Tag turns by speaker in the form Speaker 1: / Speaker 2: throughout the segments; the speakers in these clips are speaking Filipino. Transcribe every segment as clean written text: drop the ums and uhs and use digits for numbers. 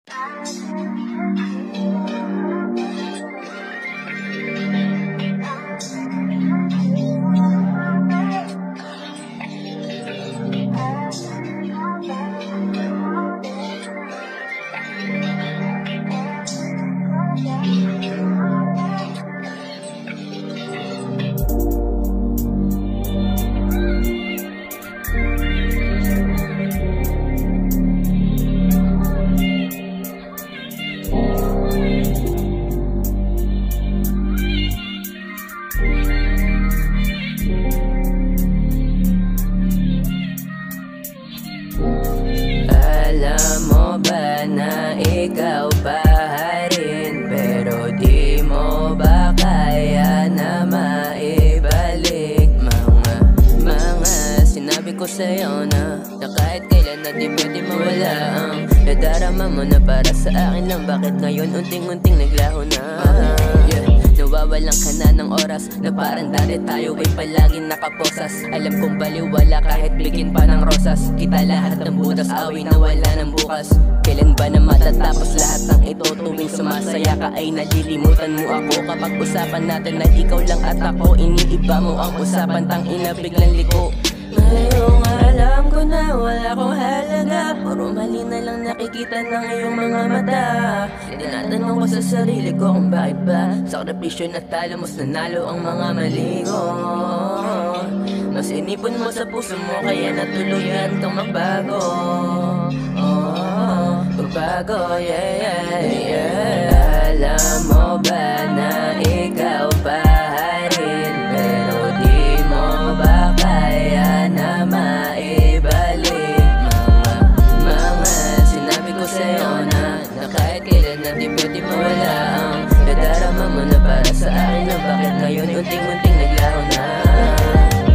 Speaker 1: Alam mo ba na ikaw pa rin, pero di mo ba kaya na maibalik mga sinabi ko sa'yo na kahit kailan na di pwede mawala ang nadarama mo na para sa akin lang. Bakit ngayon unting-unting naglaho na? Nawawalan ka na ng oras na parang dati tayo ay palaging nakaposas. Alam kong baliwala kahit bigin pa ng rosas. Kita lahat ng butas, awi na wala ng bukas. Kailan ba na matatapos lahat ng ito? Tuwing sumasaya ka ay nalilimutan mo ako. Kapag usapan natin na ikaw lang at ako, iniiba mo ang usapan, tangina biglang liko. Ngayong alam ko na wala kong halaga, puro mali na lang nakikita ng iyong mga mata. Tinatanong ko sa sarili ko kung bakit ba sakripisyo na talo mas nanalo ang mga mali ko. Mas inipon mo sa puso mo kaya natuluyan kang magbago. Magbago, Alam mo ba na ikaw pa rin, pero di mo ba kaya na maibalik mga sinabi ko sa'yo na kahit kailan na di pwede mawala ang nadarama mo na para sa akin lang. Bakit ngayon unting-unting naglaho na?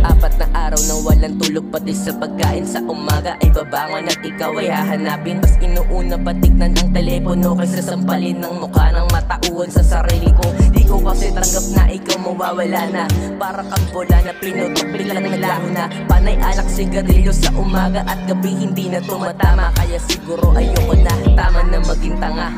Speaker 1: Apat na araw na walang tulog, pati sa pagkain sa umaga ay babangon at ikaw ay hahanapin. Mas inuuna pa tignan ang telepono kaysa sampalin ng mukha ng matauhan sa sarili ko. Di ko kasi tanggap na ikaw mawawala na, para kang bola na pinutok biglang naglaho na. Panay alak sigarilyo sa umaga at gabi hindi na tumatama, kaya siguro ayoko na, tama na maging tanga.